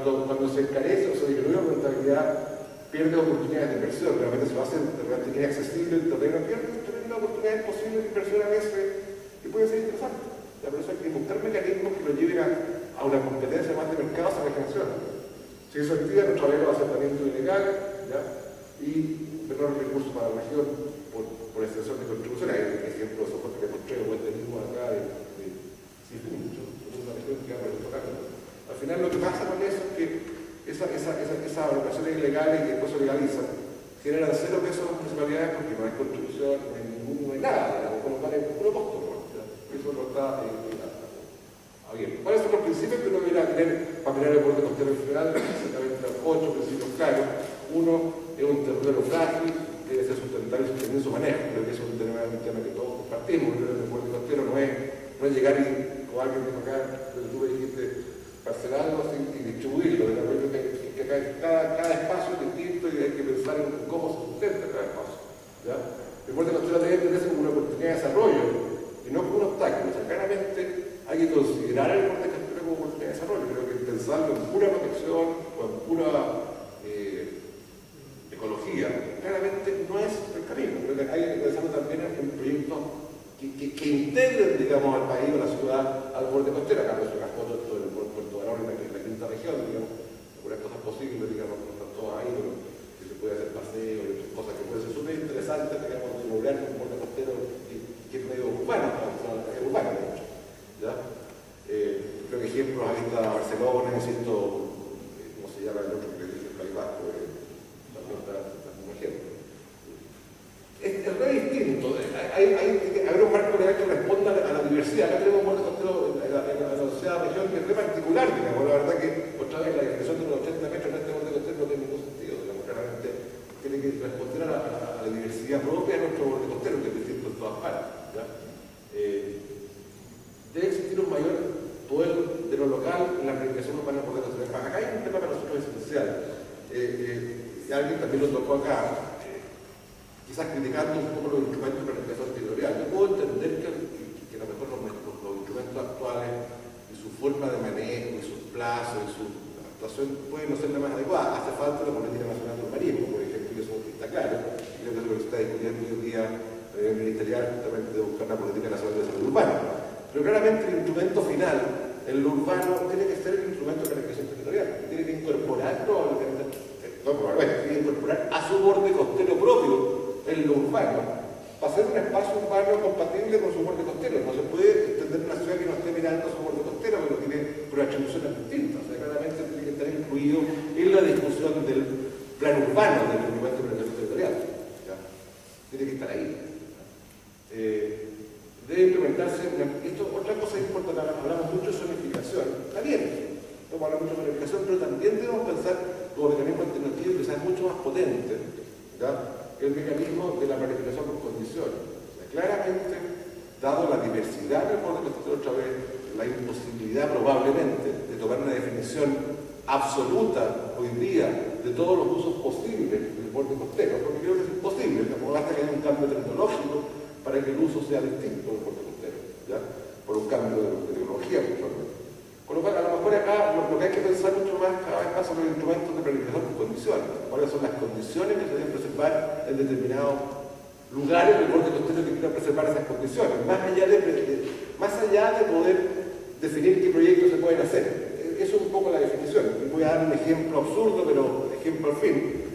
cuando se encarece o se disminuye la rentabilidad, pierde oportunidades de inversión. Realmente se va a hacer realmente inaccesible el terreno, pierde una oportunidad posible de inversión a veces y puede ser interesante. Por eso hay que buscar mecanismos que lo lleven a una competencia más de mercado hacia la generación. Si eso activa, nuestro arreglo de asentamiento ilegal, ¿ya? Y menor recursos para la región por extensión de contribución. Hay ejemplos de soporte que mostré o el mismo acá de mucho, una región que va por el tocar. Al final lo que pasa con eso es que esas operaciones ilegales que después se legalizan generan 0 pesos a las municipalidades porque no hay contribución, no hay nada, con lo cual hay puro costo. Eso no está abierto. ¿Cuáles son los principios que uno debería tener para mirar el borde costero en general? Básicamente 8 principios claros. Uno, es un terreno frágil, debe ser sustentable y sostenible en su manejo. Creo que eso es un tema que todos compartimos. El borde costero no es llegar y, como alguien dijo acá, tú me dijiste, parcelarlo y distribuirlo. Creo que cada espacio es distinto y hay que pensar en cómo se sustenta cada espacio. ¿Ya? El borde costero debe tenerse como una oportunidad de desarrollo y no como un obstáculo. O sea, claramente hay que considerar el borde costero como oportunidad de desarrollo. Creo que pensarlo en pura protección o en pura ecología, claramente no es el camino. Creo que hay que pensarlo también en proyectos que integren, digamos, al país o a la ciudad al borde costero. Acá se gastó todo el Puerto Valor en la quinta región, digamos, algunas cosas posibles, digamos, no están todas ahí, pero que se puede hacer paseo y otras cosas que pueden ser súper interesantes, digamos, de lograr un borde costero que es medio urbano, es urbano, de hecho. ¿Ya? Creo que ejemplos, ahí está Barcelona, necesito, ¿cómo se llama el otro que le dije, el País Vasco? También está como ejemplo. Es re distinto, hay que haber un marco legal que responda a la diversidad. Acá tenemos un borde costero en la asociada región que es re particular, digamos. La verdad que otra vez la definición de los 80 metros en este borde costero no tiene ningún sentido, digamos. Claramente tiene que responder a la diversidad propia de nuestro borde costero, que es distinto en todas partes. ¿Ya? Debe existir un mayor poder de lo local en la planificación urbana por borde costero. Acá hay un tema para nosotros esencial. Y alguien también lo tocó acá. Quizás criticando un poco los instrumentos de planificación territorial. Yo puedo entender que a lo mejor los instrumentos actuales y su forma de manejo, y sus plazos, y su actuación puede no ser la más adecuada. Hace falta la política nacional de urbanismo, por ejemplo, y eso está claro. Y creo que es lo que se está discutiendo hoy en día a nivel ministerial, justamente de buscar una política nacional de desarrollo urbano. Pero claramente el instrumento final en lo urbano tiene que ser el instrumento de planificación territorial. Tiene que incorporar probablemente, tiene que incorporar a su borde costero propio en lo urbano, para hacer un espacio urbano compatible con su borde costero. No se puede extender una ciudad que no esté mirando a su borde costero, pero tiene por atribuciones distintas. O sea, claramente tiene que estar incluido en la discusión del plan urbano del instrumento de planificación territorial. ¿Ya? Tiene que estar ahí. Debe implementarse, otra cosa importante, hablamos mucho de zonificación. Está bien, vamos a hablar mucho de zonificación, pero también debemos pensar como mecanismo alternativo que sea mucho más potente. ¿Ya? El mecanismo de la planificación por condiciones. O sea, claramente, dado la diversidad del borde costero, otra vez, la imposibilidad probablemente de tomar una definición absoluta hoy día de todos los usos posibles del borde costero, porque creo que es imposible, tampoco basta que haya un cambio tecnológico para que el uso sea distinto del borde costero, ¿ya? Por un cambio de tecnología, puntualmente. Con lo cual, a lo mejor acá lo que hay que pensar mucho más cada vez más son los instrumentos de planificación por condiciones. ¿Cuáles son las condiciones que se deben preservar en determinados lugares del borde costero que quieran preservar esas condiciones? Más allá de poder definir qué proyectos se pueden hacer. Eso es un poco la definición. Y voy a dar un ejemplo absurdo, pero ejemplo al fin.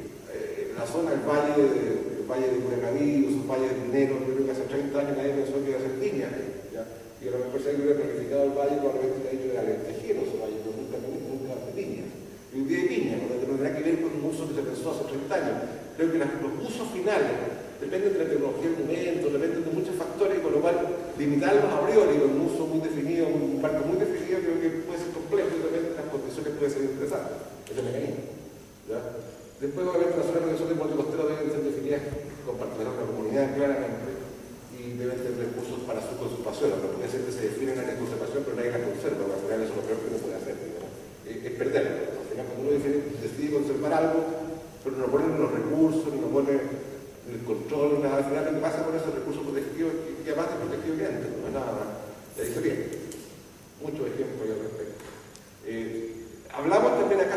La zona del valle de Curacaví, esos valles mineros, yo creo que hace 30 años nadie pensó que iba a ser viña. Y a lo mejor si alguien hubiera planificado el valle, probablemente hubiera dicho que era lentejero ese valle, pero nunca de viña. Y un día de viña, no tendrá que ver con un uso que se pensó hace 30 años. Creo que los usos finales dependen de la tecnología del momento, dependen de muchos factores, con lo cual limitarlos a priori con un uso muy definido, un parque muy definido, creo que puede ser complejo y depende de las condiciones puede ser interesante. Ese mecanismo. ¿Ya? Después, obviamente, las zonas de protección del borde costero deben ser definidas con participación de la comunidad claramente. Deben tener recursos para su conservación, no puede ser que se definen áreas de conservación pero nadie las conserva, porque al final eso es lo peor que uno puede hacer, digamos. Es perderlo. Al final cuando uno decide conservar algo, pero no pone los recursos, no pone el control, nada, al final lo que pasa con esos recursos protegidos que además de protegido que antes, no es nada más. Ya dice bien. Muchos ejemplos al respecto. Hablamos también acá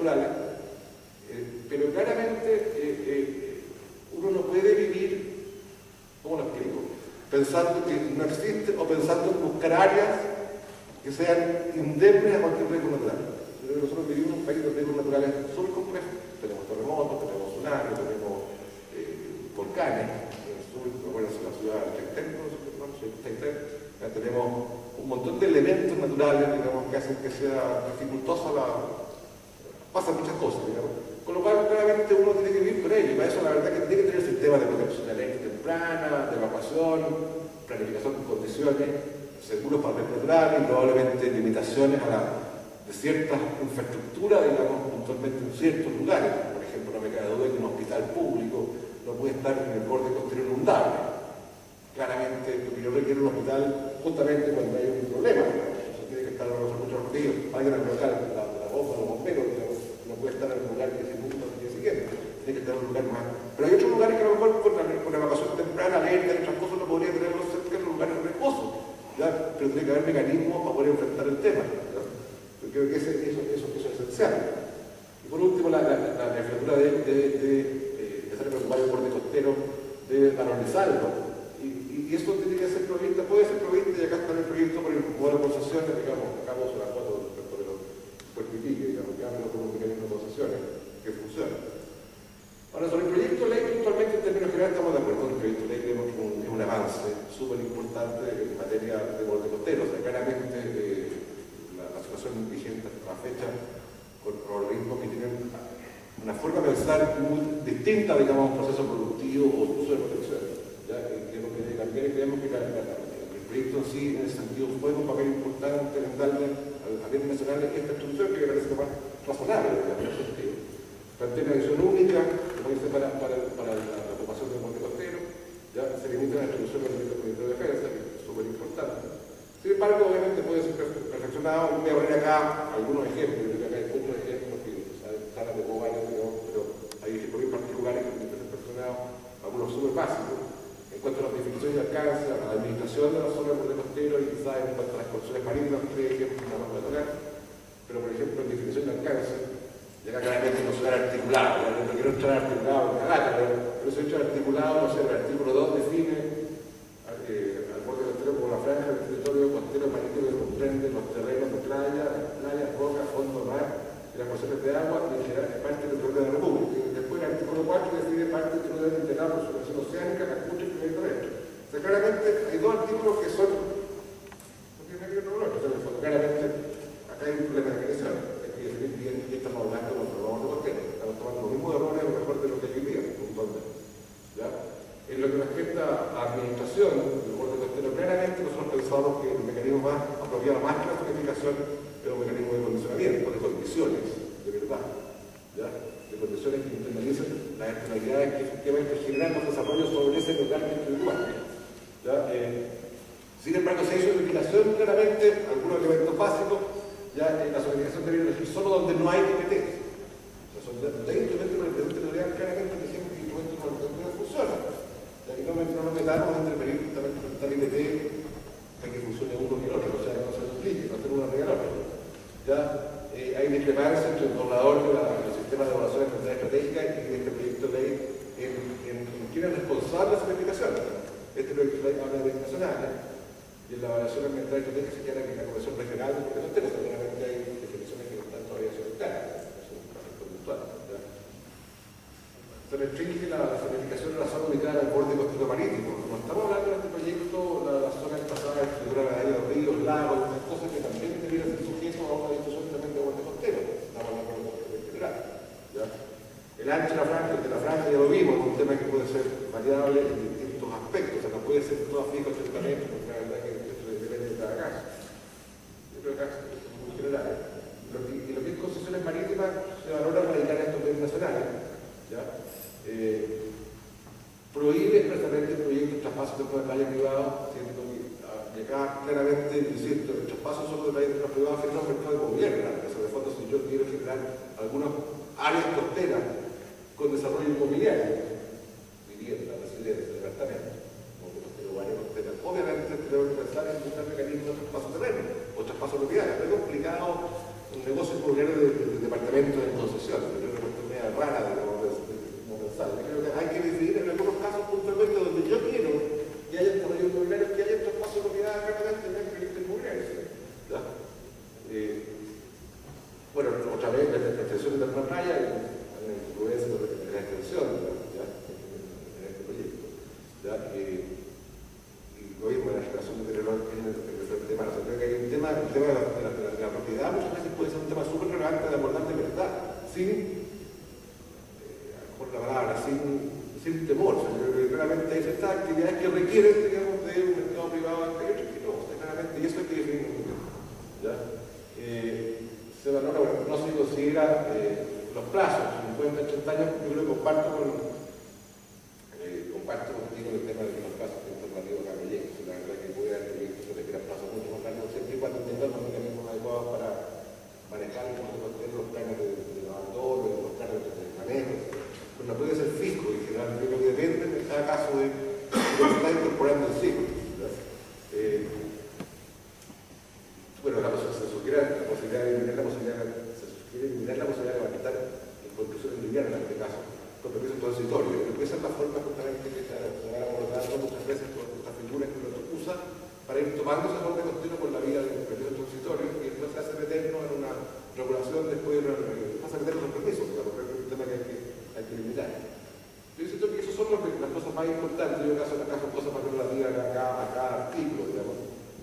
naturales, pero claramente uno no puede vivir, ¿cómo lo explico?, pensando que no existe o pensando en buscar áreas que sean indemnes a cualquier riesgo natural. Nosotros vivimos en un país donde los riesgos naturales son súper complejos. Tenemos terremotos, tenemos tsunamis, tenemos volcanes. En el sur, acuérdense, la ciudad de Chaitén, tenemos un montón de elementos naturales, digamos, que hacen que sea dificultosa pasan muchas cosas, digamos. Con lo cual, claramente uno tiene que vivir con ello. Y para eso, la verdad, que tiene que tener sistemas de protección de alerta temprana, de evacuación, planificación de condiciones, seguros para riesgos naturales y probablemente limitaciones de ciertas infraestructuras, digamos, puntualmente en ciertos lugares. Por ejemplo, no me cabe duda que un hospital público no puede estar en el borde costero inundable. Claramente, lo que yo requiero un hospital, justamente cuando hay un problema, eso tiene que estar en los muchos ríos, alguien al local, la bomba, los bomberos, no puede estar en un lugar que se inunda al día siguiente, tiene que estar en un lugar más. Pero hay otros lugares que a lo mejor con evacuación temprana, alerta y otras cosas no podría tenerlos cerca de los lugares riesgosos, ¿ya? Pero tiene que haber mecanismos para poder enfrentar el tema, ¿ya? Yo creo que eso es esencial. Y por último, la legislatura de ser preocupado por borde costero debe valorizarlo. Y esto tiene que ser provista, puede ser provista, y acá está el proyecto por el modelo de concesiones, digamos, acá vamos a la foto respecto de los puertifiques, digamos, que hablan con un mecanismo de concesiones que funciona. Ahora, sobre el proyecto de ley, puntualmente en términos generales estamos de acuerdo. El proyecto de ley creemos que es un avance súper importante en materia de borde costero. O sea, claramente la situación vigente hasta la fecha, con organismos que tienen una forma de pensar muy distinta, digamos, a un proceso productivo o uso de protección. ¿Ya? Que es lo que debe cambiar, y creemos que el proyecto en sí, en ese sentido, juega un papel importante en darle a bienes nacionales esta instrucción que me parece más razonable, digamos, en ese sentido. Plantea una visión única, como dice, para la ocupación del monte costero, ya se limita la introducción del Ministerio de Defensa, que es súper importante. Sin embargo, obviamente puede ser perfeccionado. Voy a poner acá algunos ejemplos, yo creo que acá hay muchos ejemplos que salen de varios, pero hay ejemplos muy particulares que tienen que ser perfeccionados, algunos súper básicos. En cuanto a la definición de alcance, a la administración de la zona del borde costero y quizás en cuanto a las construcciones marítimas, tres ejemplos nada más voy a tocar. Pero, por ejemplo, en definición de alcance, ya que claramente no se da articulado, no quiero entrar articulado en la gata, pero se ha hecho articulado, no sé, el artículo 2 define al borde costero como la franja del territorio costero marítimo que comprende los terrenos de playas, rocas, fondo, mar y las porciones de agua y en general parte del territorio de la República. Y después el artículo 4 define parte del territorio integral por superficie oceánica, lacustre y primer terrestre. O sea, claramente hay dos artículos que son, no tienen que ver con otro, claramente acá hay un problema de definición, hay que definir bien qué estamos hablando cuando hablamos de costero. Estamos tomando los mismos errores a lo mejor de lo que hay hoy día, puntualmente. ¿Ya? En lo que respecta a administración del borde costero, claramente nosotros pensamos que el mecanismo más apropiado, más que la planificación, es un mecanismo de condicionamiento, de condiciones, de verdad. ¿Ya? De condiciones que internalicen las externalidades que efectivamente generan los desarrollos sobre ese lugar individual. ¿Ya? Sin embargo, se hizo legislación claramente, algunos elementos básicos, ya la zonificación debe elegir solo donde no hay competencia. Los instrumentos de organización territorial claramente decimos que instrumentos de organización no funcionan. Y no nos metamos a intervenir justamente con tal IPT para que funcione uno que el otro, o sea, no se duplique, no hacer una regla al otro. ¿Ya? Hay discrepancia entre el controlador del sistema de evaluación ambiental estratégica y este proyecto de ley en quién es responsable de esa planificación. Este proyecto de ley habla de bienes nacionales y en la evaluación ambiental estratégica se quiere que la Comisión Regional de Borde Costero, seguramente hay definiciones que no están todavía siendo claras, es un proyecto puntual. Se restringe la zonificación de la zona ubicada al borde costero marítimo. No estamos hablando de este proyecto, la zona pasada de estructura de los ríos, lagos, otras cosas que también debieran ser sujetos a una discusión también de borde costero. Estamos hablando de borde costero en general. ¿Ya? El ancho de la franja, ya lo vimos, es un tema que puede ser variable en distintos aspectos. O sea, no puede ser todo fijo 80 metros, porque la verdad que esto depende de cada caso. Yo creo que es muy general. Y lo que es concesiones marítimas se valora radicar estos bienes nacionales. ¿Ya? Prohíbe expresamente el proyecto de traspaso de playa privado, siendo que acá claramente, insisto, el traspaso solo de playa privado genera un mercado de gobierno, o sea, de fondo si yo quiero generar algunas áreas costeras con desarrollo inmobiliario, vivienda, residencia, departamento, obviamente tenemos que pensar en buscar mecanismos de traspaso terreno o traspaso propiedad. Es complicado un negocio inmobiliario de departamento arrendamiento de concesión, pero es una oportunidad rara de pensar. Yo creo que hay que decidir en algunos casos puntualmente donde yo quiero que haya desarrollo inmobiliario, que haya estos espacios de propiedad claramente en el proyecto inmobiliario. ¿Ya? Bueno, otra vez, la extensión de la playa, en el progreso de la extensión, ¿ya? En este proyecto. ¿Ya? Y lo mismo, la generación de terreno en el tema. O sea, creo que hay un tema, el tema de la propiedad muchas veces puede ser un tema súper relevante de abordar de verdad, sin, por la palabra, sin temor. O sea, creo que realmente hay ciertas actividades que requieren, digamos, de un mercado privado anterior, que no, claramente, y eso hay que definir muy bien. ¿Ya? Se valora, bueno, no se considera los plazos, 50, 80 años, yo creo que comparto contigo el tema de que los plazos son informativos a proyectos. La verdad que puede haber proyectos que requieran plazos mucho más largos, siempre y cuando tengan los mecanismos adecuados para manejar los planes de abandono, los planes de manejo. Pues no puede ser fijo, y generalmente lo que depende en cada caso de lo que está incorporando el ciclo. Bueno, se sugiere la posibilidad de eliminar de levantar en construcciones livianas en este caso, con permiso transitorio. Creo que esa es la forma justamente que se van abordando muchas veces con estas figuras que uno usa para ir tomando esa forma de continuo por la vía del permiso transitorio, y después se hace meternos en una regulación, después pasa a meternos en permisos, porque es un tema que hay que limitar. Yo siento que esas son las cosas más importantes. Yo acaso cosas más relativas a cada artículo, digamos,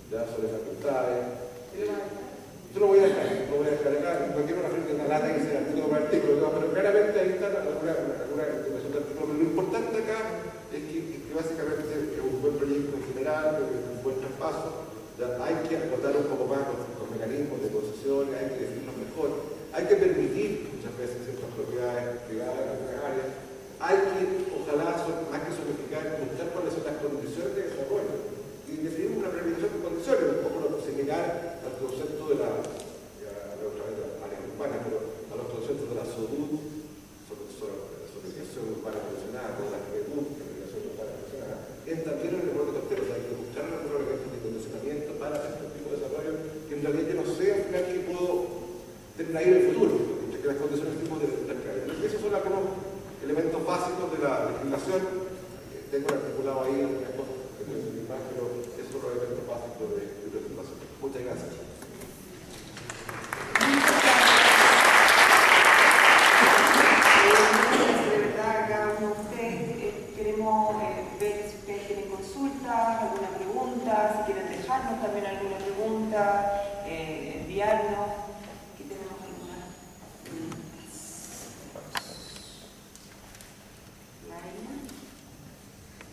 ya sobre facultades. Yo lo voy a dejar acá, no quiero referirme a una lata que sea artículo por artículo, pero claramente ahí está alguna información de artículo. Pero lo importante acá es que básicamente es un buen proyecto en general, un buen traspaso. Ya hay que acordar un poco más los mecanismos de concesiones, hay que definirlos mejor, hay que permitir muchas veces ciertas propiedades privadas en algunas áreas, hay que, ojalá, más que zonificar, buscar cuáles son las condiciones de desarrollo y definir una planificación de condiciones, un poco similar al concepto de la área urbana, pero a los conceptos de la SODUD, zonificación urbana relacionada, de la REDUD, zonificación urbana relacionada, es también en el deporte costero. O sea, hay que buscar algunos elementos de condicionamiento para este tipo de desarrollo que en realidad yo no sé al final que puedo tener ahí en el futuro, que las condiciones tipo de las que hay. Esos son algunos elementos básicos de la legislación. Tengo articulado ahí algunas cosas que no es más, pero esos son los elementos básicos de presentación. Muchas gracias. De verdad, a cada uno de ustedes queremos ver si ustedes tienen consultas, alguna pregunta, si quieren dejarnos también alguna pregunta, enviarnos. Aquí tenemos alguna.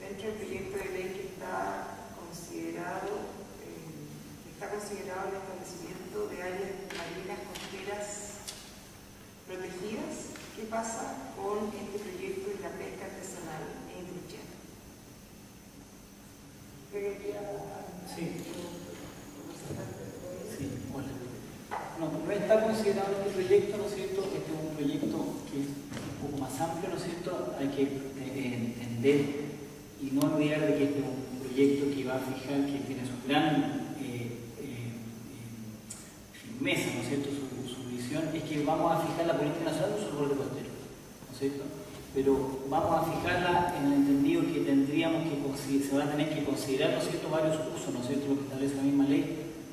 Dentro del proyecto de ley que está considerado el establecimiento de áreas marinas costeras protegidas. ¿Qué pasa con este proyecto de la pesca artesanal e industrial? Sí, bueno. No está considerado este proyecto, ¿no es cierto? Este es un proyecto que es un poco más amplio, ¿no es cierto? Hay que entender y no olvidar de que este es un proyecto que va a fijar, que tiene su gran firmeza, ¿no es cierto? Su visión es que vamos a fijar la política nacional de uso del borde costero, ¿no es cierto? Pero vamos a fijarla en el entendido que tendríamos que se va a tener que considerar, ¿no es cierto?, varios usos, ¿no es cierto?, lo que establece la misma ley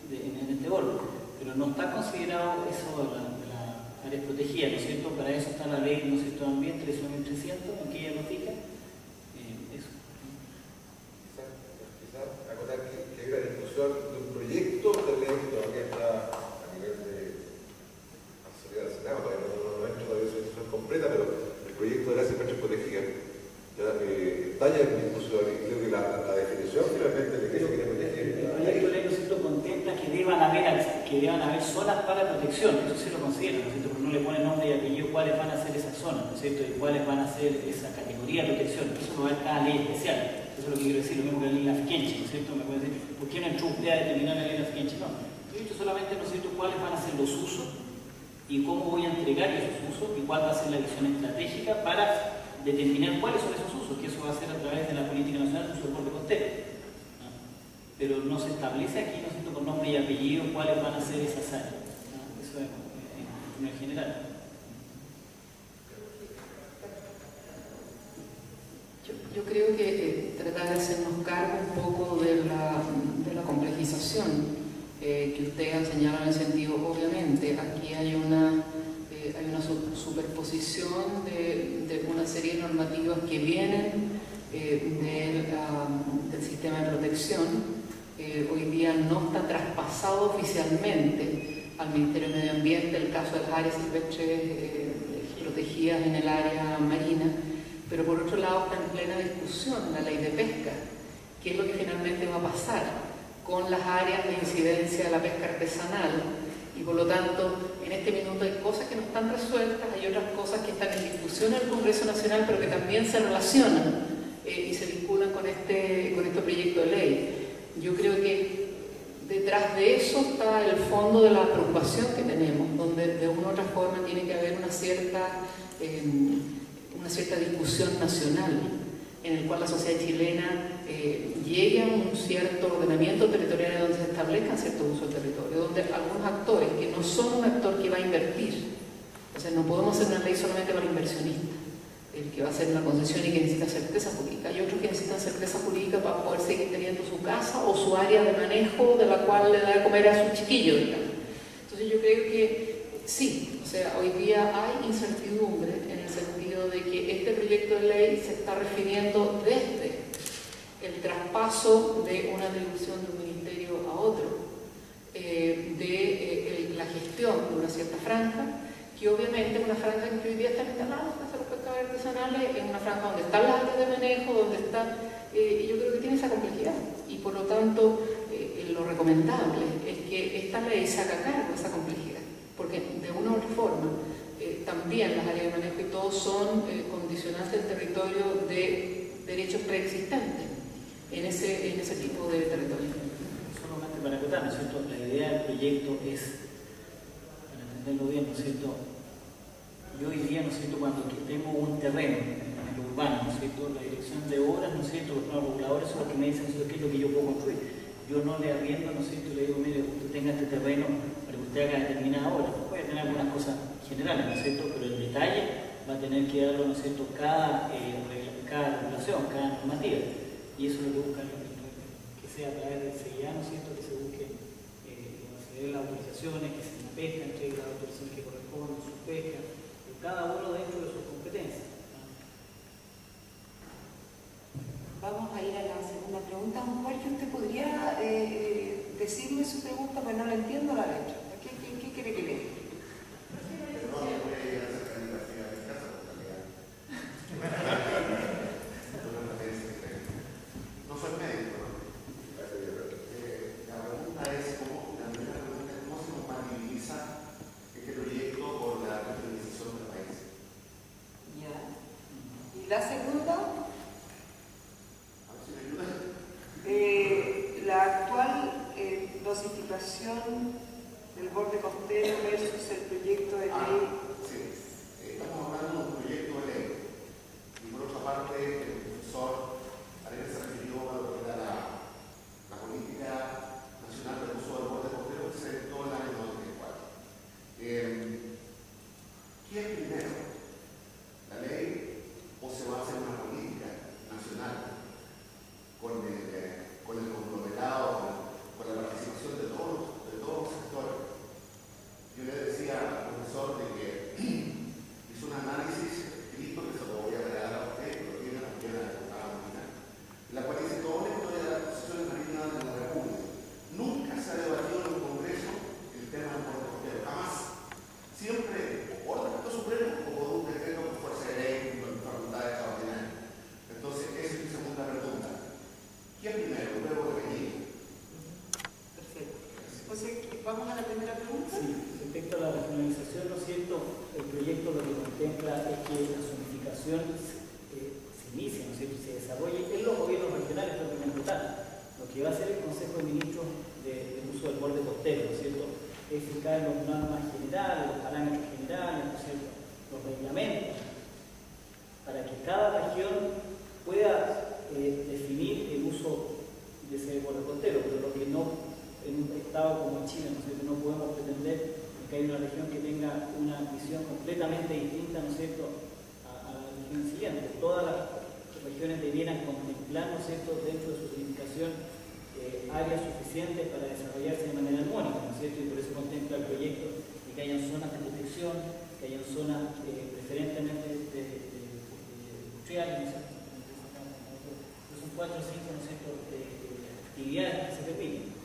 en este borde. Pero no está considerado eso de las áreas protegidas, ¿no es cierto? Para eso está la ley, ¿no es cierto?, de ambiente, 13.300, en que ella lo fija. Eso. Quizás acotar que hay una discusión de un proyecto de ley todavía está a nivel de salida del Senado, todavía no ha hecho todavía su discusión completa, pero el proyecto de la áreas protegidas está ya en discusión, y creo que la definición finalmente de qué es lo que proteger. La ley, ¿no es cierto?, contempla que deban haber zonas para protección, eso sí lo considera, ¿no es cierto?, porque no le pone nombre y apellido cuáles van a ser esas zonas, ¿no es cierto?, y cuáles van a ser esa categoría de protección. Eso lo va a ver cada ley especial. Eso es lo que quiero decir, lo mismo que la ley Lafkenchi, ¿no es cierto? Me puede decir, ¿por qué no entró usted a determinar la ley Lafkenchi? No, yo he dicho solamente, ¿no es cierto?, cuáles van a ser los usos y cómo voy a entregar esos usos y cuál va a ser la visión estratégica para determinar cuáles son esos usos, que eso va a ser a través de la política nacional de uso del borde costero. ¿No? Pero no se establece aquí, ¿no es cierto?, con nombre y apellido cuáles van a ser esas áreas. ¿No? Eso es en general. Yo creo que tratar de hacernos cargo un poco de la complejización que ustedes han señalado en el sentido, obviamente, aquí hay una superposición de una serie de normativas que vienen del sistema de protección. Hoy día no está traspasado oficialmente al Ministerio de Medio Ambiente el caso de las áreas silvestres protegidas en el área marina, pero por otro lado está en plena discusión la ley de pesca, qué es lo que finalmente va a pasar con las áreas de incidencia de la pesca artesanal, y por lo tanto en este minuto hay cosas que no están resueltas, hay otras cosas que están en discusión en el Congreso Nacional, pero que también se relacionan y se vinculan con este proyecto de ley. Yo creo que detrás de eso está el fondo de la preocupación que tenemos, donde de una u otra forma tiene que haber una cierta discusión nacional en el cual la sociedad chilena llegue a un cierto ordenamiento territorial donde se establezcan ciertos usos del territorio, donde algunos actores que no son un actor que va a invertir, o sea, no podemos hacer una ley solamente para inversionistas, el que va a hacer una concesión y que necesita certeza jurídica, y otros que necesitan certeza jurídica para poder seguir teniendo su casa o su área de manejo de la cual le da de comer a su chiquillo, digamos. Entonces yo creo que sí, o sea, hoy día hay incertidumbre en el sentido de que este proyecto de ley se está refiriendo desde el traspaso de una atribución de un ministerio a otro, de la gestión de una cierta franja, que obviamente es una franja en que hoy día están instalados los pescadores artesanales, en una franja donde están las áreas de manejo, donde está, y yo creo que tiene esa complejidad, y por lo tanto lo recomendable es que esta ley se haga cargo de esa complejidad, porque de una u otra forma también las áreas de manejo y todo son condicionantes del territorio de derechos preexistentes en ese tipo de territorio. Solamente para acotar, ¿no es cierto? La idea del proyecto es, para entenderlo bien, ¿no es cierto? Yo hoy día, ¿no es cierto?, cuando tengo un terreno en el urbano, ¿no es cierto?, la dirección de obras, ¿no es cierto?, los planos reguladores son los que me dicen, ¿no es cierto?, qué es lo que yo puedo construir. Yo no le arriendo, ¿no es cierto?, y le digo, mire, usted tenga este terreno para que usted haga determinada obra. Puede tener algunas cosas generales, ¿no es cierto?, pero el detalle va a tener que darlo, ¿no es cierto?, cada regulación, cada normativa. Y eso es lo que buscan, que sea a través del CIA, ¿no es cierto?, que se busque acceder a las autorizaciones, que se la pesca, entregue las autorizaciones que corresponden, su pesca, cada uno dentro de sus competencias. Vamos a ir a la segunda pregunta. Jorge, ¿usted podría decirme su pregunta? Pues no la entiendo la letra. ¿Qué quiere que lea? La segunda, la actual dosificación del borde costero versus el proyecto de ley. Sí, estamos hablando de un proyecto de ley. Y por otra parte, el profesor Arenas se refirió a lo que era la política nacional del uso del borde costero que se dictó en el año 94. ¿Qué es primero? ¿La ley? ¿O se va a hacer una política nacional con el conglomerado, con la participación de todos los sectores? Yo le decía al profesor de que hizo un análisis escrito, que se lo voy a regalar a usted, que lo tiene también a la diputada Molina, en la cual dice todo esto de las posiciones marítimas de la República. Nunca se ha debatido en el Congreso el tema del borde costero, jamás. Siempre o por decreto supremo o por un decreto por fuerza de ley, con facultades extraordinarias. Entonces, esa es mi segunda pregunta. ¿Quién primero? Luego de venir. Perfecto. Entonces, vamos a la primera pregunta. Sí, respecto a la regionalización, ¿no es cierto? El proyecto lo que contempla es que la zonificación se inicie, ¿no es cierto?, se desarrolle en los gobiernos regionales propiamente tal. Lo que va a hacer el Consejo de Ministros de uso del borde costero, ¿no es cierto?, es fijar los normas generales, los parámetros generales, ¿no es cierto?, los reglamentos, para que cada región pueda definir el uso de ese borde costero, pero lo que no, en un estado como Chile, ¿no es cierto?, no podemos pretender que haya una región que tenga una visión completamente distinta, ¿no es cierto?, a la región siguiente. Todas las regiones debieran contemplar, ¿no es cierto?, dentro de su planificación áreas suficientes para desarrollarse de manera armónica, ¿no es cierto? Y por eso contempla el proyecto de que hayan zonas de protección, que hayan zonas preferentemente industriales, ¿no es cierto? Son 4 o 5, ¿no es cierto?, actividades que se repiten.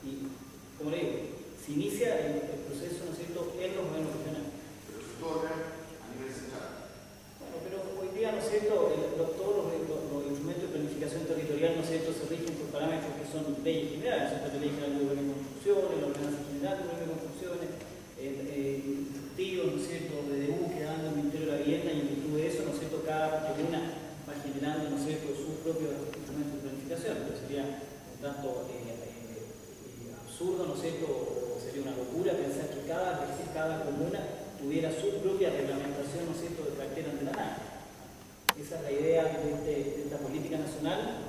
Y, como le digo, se inicia el proceso, ¿no es cierto?, en los gobiernos regionales. Pero eso todo a nivel central. Bueno, pero hoy día, ¿no es cierto?, todos los instrumentos de planificación territorial, ¿no es cierto?, se rigen por parámetros que son leyes generales, ¿no es cierto?, la ley general de urbanismo y construcciones, la ordenanza general de urbanismo y construcciones, instructivos, ¿no es cierto?, DDU que dan el Ministerio de la Vivienda, y en virtud de eso, ¿no es cierto?, cada comuna va generando, ¿no es cierto?, sus propios instrumentos de planificación. Pero sería un tanto absurdo, ¿no es cierto?, o sería una locura pensar que cada comuna tuviera su propia reglamentación, ¿no es cierto?, de cartera de la nada. Esa es la idea de esta política nacional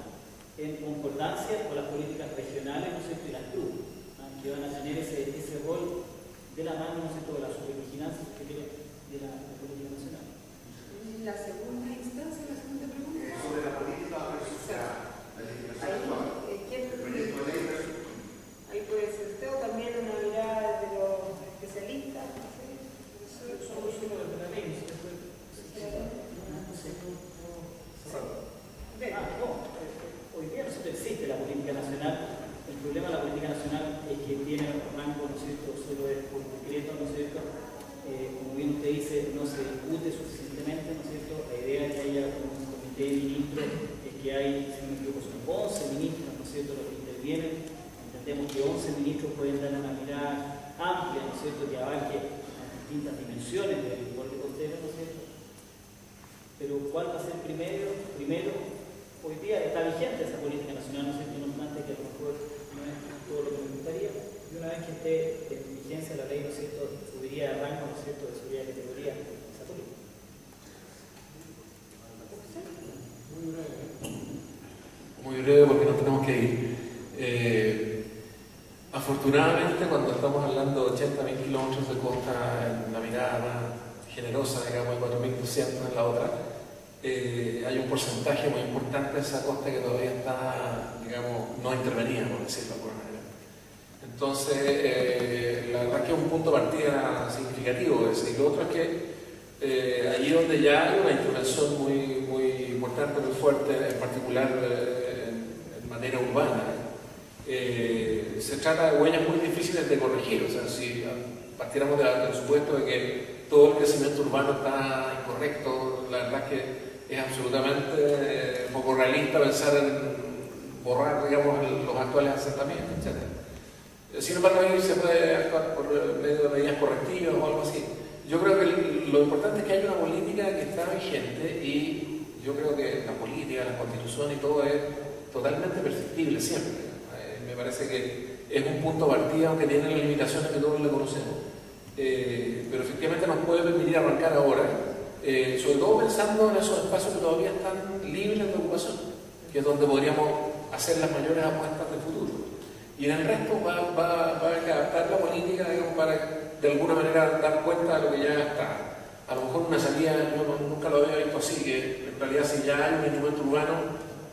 en concordancia con las políticas regionales, ¿no es cierto?, y las CRUC, ¿no?, que van a tener ese rol de la mano, ¿no es cierto?, de la supervigilancia de la política nacional. La segunda instancia, la segunda pregunta. Sobre la política versus la legislación actual. Ahí puede ser usted o también una mirada de los especialistas. Somos uno de la ley, ¿no? Hoy día no existe la política nacional. El problema de la política nacional es que tiene rango, ¿no es cierto?, solo es por decreto, ¿no es cierto? Como bien usted dice, no se discute suficientemente, ¿no es cierto? La idea es que haya un comité de ministros, es que hay, si no me equivoco, son 11 ministros, ¿no es cierto?, los que intervienen. Entendemos que 11 ministros pueden dar una mirada amplia, ¿no es cierto?, que abarque las distintas dimensiones del borde costero, ¿no es cierto? Pero ¿cuál va a ser primero? Hoy día está vigente esa política nacional, ¿no es cierto?, no obstante que a lo mejor no es todo lo que me gustaría. Y una vez que esté en vigencia la ley, ¿no es cierto?, subiría de rango, ¿no es cierto?, de subida de categoría esa política. Muy breve porque nos tenemos que ir. Afortunadamente, cuando estamos hablando de 80.000 kilómetros de costa en una mirada más generosa, digamos, de 4.200 en la otra, hay un porcentaje muy importante de esa costa que todavía está, digamos, no intervenida, por decirlo de alguna manera. Entonces, la verdad es que es un punto de partida significativo ese. Y lo otro es que allí donde ya hay una intervención muy importante, muy fuerte, en particular en materia urbana, se trata de huellas muy difíciles de corregir. O sea, si partiéramos del supuesto de que todo el crecimiento urbano está incorrecto, la verdad es que es absolutamente poco realista pensar en borrar, digamos, los actuales asentamientos, etc. Sin embargo, ahí se puede actuar por medio de medidas correctivas o algo así. Yo creo que lo importante es que haya una política que está vigente, y yo creo que la política, la constitución y todo es totalmente perfectible siempre. Me parece que es un punto de partida, aunque tiene las limitaciones que todos le conocemos. Pero efectivamente nos puede permitir arrancar ahora, sobre todo pensando en esos espacios que todavía están libres de ocupación, que es donde podríamos hacer las mayores apuestas de futuro. Y en el resto va a haber que adaptar la política, digamos, para de alguna manera dar cuenta de lo que ya está. A lo mejor una salida, yo nunca lo había visto así, que en realidad si ya hay un instrumento urbano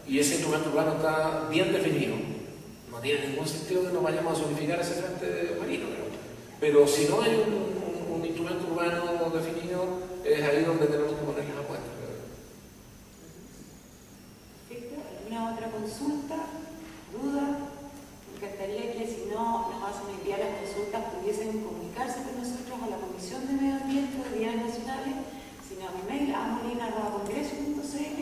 y ese instrumento urbano está bien definido, no tiene ningún sentido que nos vayamos a zonificar ese frente marino. Pero si no hay un instrumento urbano definido, es ahí donde tenemos que poner las apuestas. Perfecto. ¿Alguna otra consulta? ¿Duda? Me encantaría que, si no nos hacen enviar las consultas, pudiesen comunicarse con nosotros a la Comisión de Medio Ambiente de Días Nacionales, sino a mi mail, amolina@congreso.cl,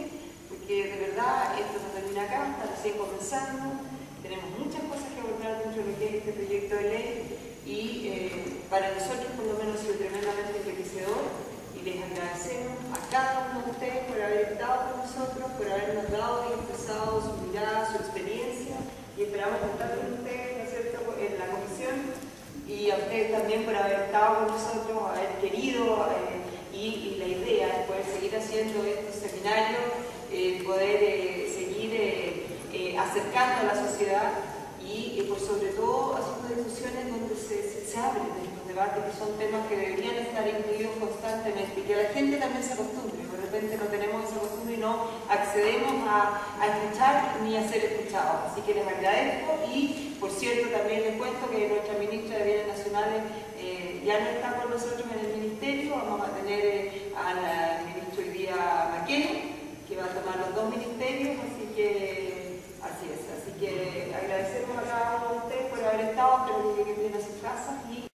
porque de verdad esto no termina acá, está recién comenzando. Tenemos muchas cosas que abordar dentro de lo que es este proyecto de ley, y para nosotros por lo menos ha sido tremendamente enriquecedor, y les agradecemos a cada uno de ustedes por haber estado con nosotros, por habernos dado y expresado su mirada, su experiencia, y esperamos contar con ustedes, ¿no es cierto?, en la comisión, y a ustedes también por haber estado con nosotros, haber querido, y la idea es poder seguir haciendo estos seminarios, poder seguir acercando a la sociedad, y por sobre todo haciendo discusiones donde se abren estos debates, que son temas que deberían estar incluidos constantemente, y que la gente también se acostumbre. repente no tenemos esa costumbre y no accedemos a escuchar ni a ser escuchados. Así que les agradezco y, por cierto, también les cuento que nuestra ministra de Bienes Nacionales ya no está con nosotros en el ministerio. Vamos a tener al ministro hoy día Maquena, que va a tomar los dos ministerios, así que así es. Así que agradecemos a cada uno de ustedes por haber estado, pero que lleguen bien a sus casas y